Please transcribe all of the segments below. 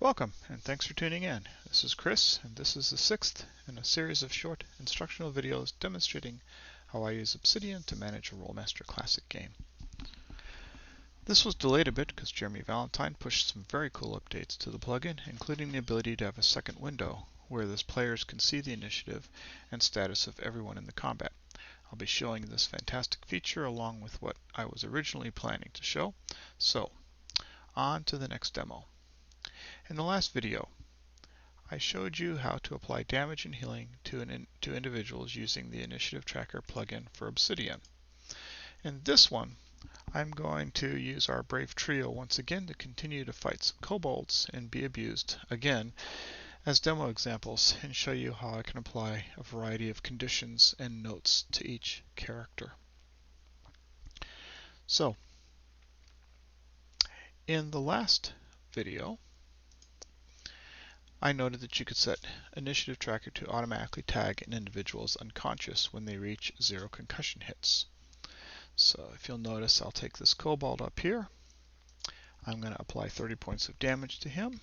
Welcome, and thanks for tuning in. This is Chris, and this is the sixth in a series of short instructional videos demonstrating how I use Obsidian to manage a Rolemaster Classic game. This was delayed a bit because Jeremy Valentine pushed some very cool updates to the plugin, including the ability to have a second window where the players can see the initiative and status of everyone in the combat. I'll be showing this fantastic feature along with what I was originally planning to show. So, on to the next demo. In the last video, I showed you how to apply damage and healing to individuals using the Initiative Tracker plugin for Obsidian. In this one, I'm going to use our brave trio once again to continue to fight some kobolds and be abused again as demo examples and show you how I can apply a variety of conditions and notes to each character. So, in the last video, I noted that you could set Initiative Tracker to automatically tag an individual as unconscious when they reach 0 concussion hits. So if you'll notice, I'll take this kobold up here. I'm going to apply 30 points of damage to him.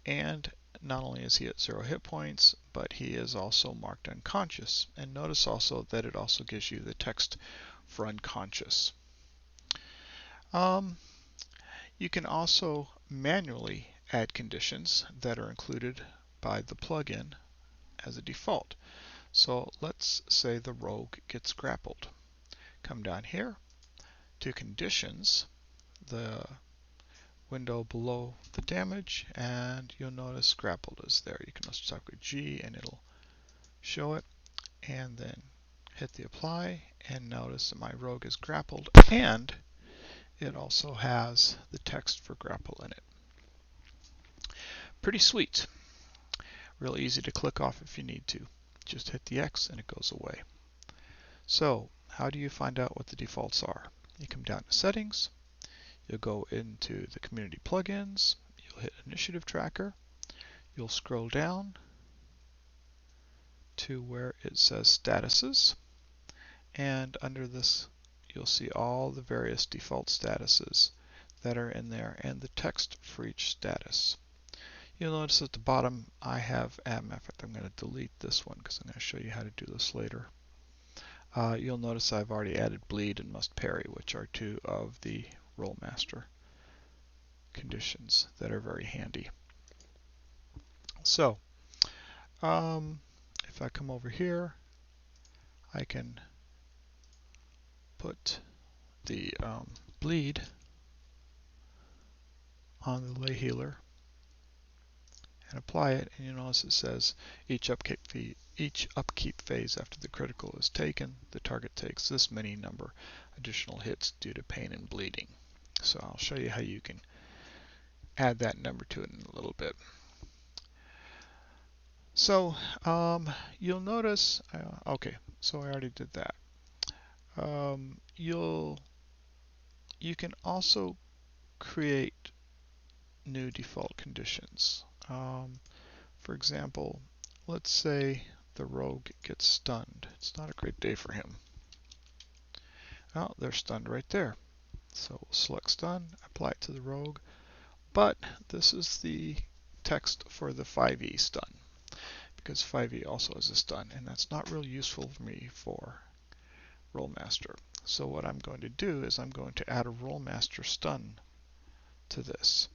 And not only is he at 0 hit points, but he is also marked unconscious. And notice also that it also gives you the text for unconscious. You can also manually add conditions that are included by the plugin as a default. So let's say the rogue gets grappled. Come down here to conditions, the window below the damage, and you'll notice grappled is there. You can also type with G and it'll show it, and then hit the apply, and notice that my rogue is grappled, and it also has the text for grapple in it. Pretty sweet. Real easy to click off if you need to. Just hit the X and it goes away. So, how do you find out what the defaults are? You come down to Settings, you'll go into the Community Plugins, you'll hit Initiative Tracker, you'll scroll down to where it says Statuses, and under this you'll see all the various default statuses that are in there and the text for each status. You'll notice at the bottom I have, in fact I'm going to delete this one because I'm going to show you how to do this later. You'll notice I've already added bleed and must parry, which are two of the Rolemaster conditions that are very handy. So, if I come over here, I can put the bleed on the lay healer and apply it, and you notice it says each upkeep phase after the critical is taken, the target takes this many number additional hits due to pain and bleeding. So I'll show you how you can add that number to it in a little bit. So you'll notice, okay, so I already did that. You can also create new default conditions. For example, let's say the rogue gets stunned. It's not a great day for him. Oh, they're stunned right there. So we'll select stun, apply it to the rogue, but this is the text for the 5e stun, because 5e also has a stun, and that's not real useful for me for Rolemaster. So what I'm going to do is I'm going to add a Rolemaster stun to this.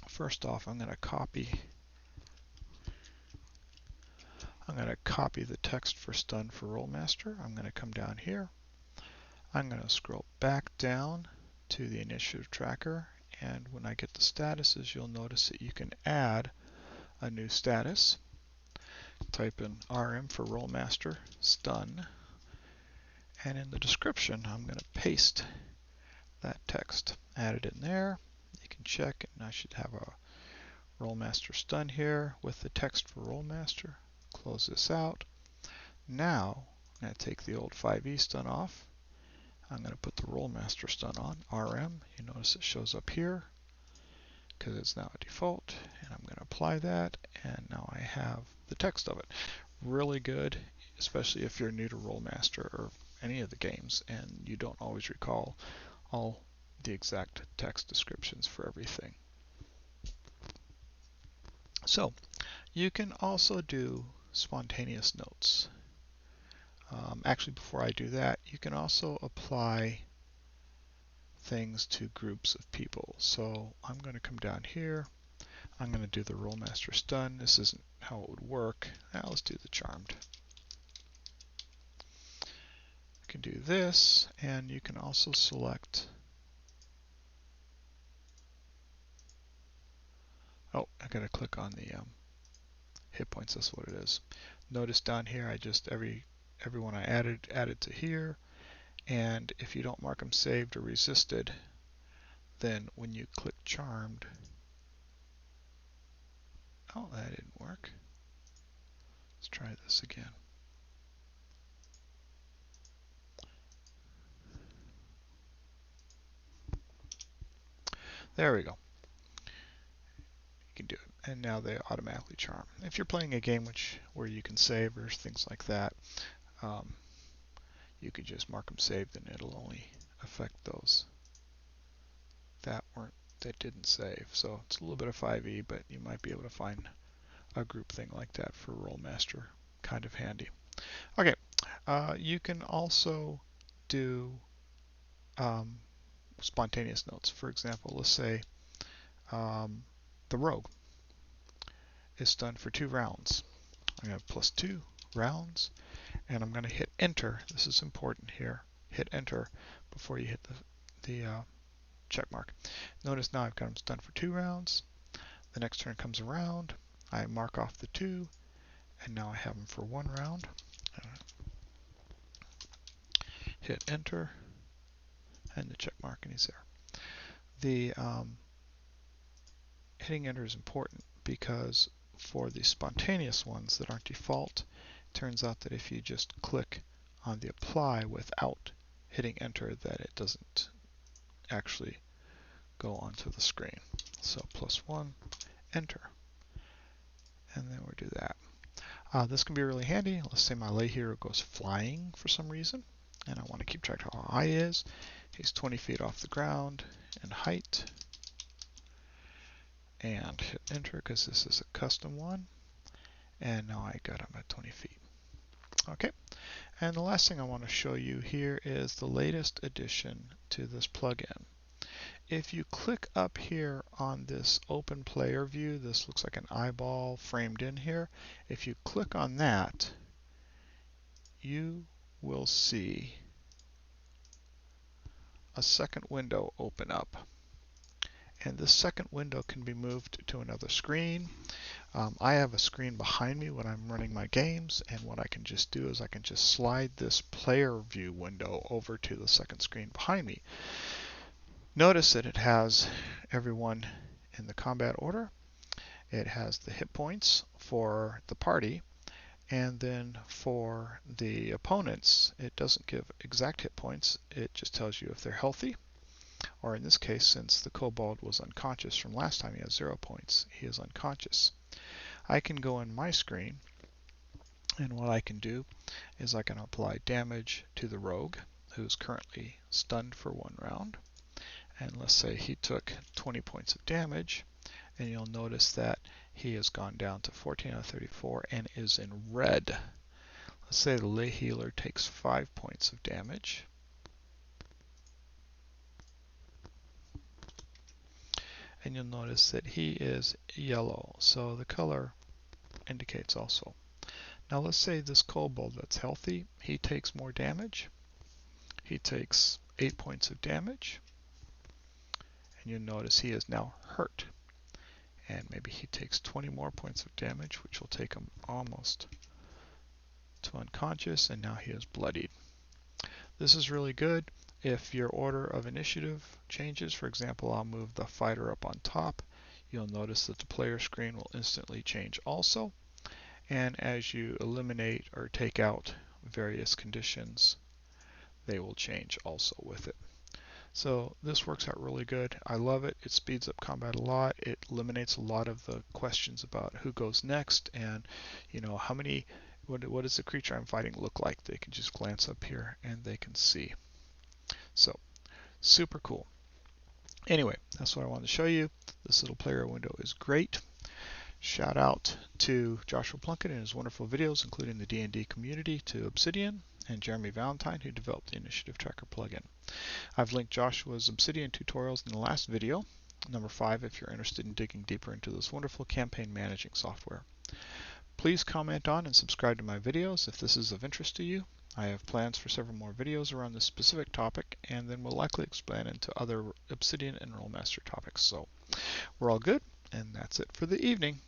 First off, I'm going to copy the text for stun for Rolemaster. I'm going to come down here. I'm going to scroll back down to the Initiative Tracker, and when I get the statuses, you'll notice that you can add a new status. Type in RM for Rolemaster stun, and in the description I'm going to paste that text. Add it in there. You can check, and I should have a Rolemaster stun here with the text for Rolemaster. Close this out. Now I'm going to take the old 5e stun off. I'm going to put the Rolemaster stun on, RM. You notice it shows up here because it's now a default, and I'm going to apply that, and now I have the text of it. Really good, especially if you're new to Rolemaster or any of the games and you don't always recall all the exact text descriptions for everything. So you can also do spontaneous notes. Actually, before I do that, you can also apply things to groups of people. So I'm going to come down here. I'm going to do the Rolemaster Stun. This isn't how it would work. Now let's do the Charmed. You can do this, and you can also select. Oh, I got to click on the hit points. That's what it is. Notice down here, I just everyone I added to here, and if you don't mark them saved or resisted, then when you click Charmed, oh, that didn't work. Let's try this again. There we go. You can do it, and now they automatically charm. If you're playing a game where you can save or things like that, you could just mark them saved, and it'll only affect those that didn't save. So it's a little bit of 5e, but you might be able to find a group thing like that for Rolemaster. Kind of handy. Okay, you can also do spontaneous notes. For example, let's say the Rogue is done for 2 rounds. I'm going to have +2 rounds, and I'm going to hit enter. This is important here. Hit enter before you hit the check mark. Notice now I've got them done for 2 rounds. The next turn comes around. I mark off the 2, and now I have them for 1 round. Hit enter, and the check mark, and he's there. The hitting enter is important because for the spontaneous ones that aren't default, it turns out that if you just click on the apply without hitting enter, that it doesn't actually go onto the screen. So +1, enter, and then we do that. This can be really handy. Let's say my lay hero goes flying for some reason, and I want to keep track of how high he is. He's 20 feet off the ground in height, and hit enter because this is a custom one, and now I got him at 20 feet. Okay, and the last thing I want to show you here is the latest addition to this plugin. If you click up here on this open player view, this looks like an eyeball framed in here. If you click on that, you will see a second window open up. And this second window can be moved to another screen. I have a screen behind me when I'm running my games, and what I can just do is I can just slide this player view window over to the second screen behind me. Notice that it has everyone in the combat order. It has the hit points for the party, and then for the opponents, it doesn't give exact hit points. It just tells you if they're healthy, or in this case, since the kobold was unconscious from last time, he has 0 points. He is unconscious. I can go in my screen, and what I can do is I can apply damage to the rogue, who's currently stunned for 1 round. And let's say he took 20 points of damage, and you'll notice that he has gone down to 14 out of 34 and is in red. Let's say the lay healer takes 5 points of damage. And you'll notice that he is yellow, so the color indicates also. Now let's say this kobold that's healthy, he takes more damage. He takes 8 points of damage. And you'll notice he is now hurt. And maybe he takes 20 more points of damage, which will take him almost to unconscious, and now he is bloodied. This is really good if your order of initiative changes. For example, I'll move the fighter up on top. You'll notice that the player screen will instantly change also. And as you eliminate or take out various conditions, they will change also with it. So this works out really good. I love it. It speeds up combat a lot. It eliminates a lot of the questions about who goes next and, how many, what does the creature I'm fighting look like? They can just glance up here and they can see. So super cool. Anyway, that's what I wanted to show you. This little player window is great. Shout out to Joshua Plunkett and his wonderful videos, including the D&D community, to Obsidian, and Jeremy Valentine, who developed the Initiative Tracker plugin. I've linked Joshua's Obsidian tutorials in the last video, number 5, if you're interested in digging deeper into this wonderful campaign managing software. Please comment on and subscribe to my videos if this is of interest to you. I have plans for several more videos around this specific topic, and then we'll likely expand into other Obsidian and Rolemaster topics. So we're all good, and that's it for the evening.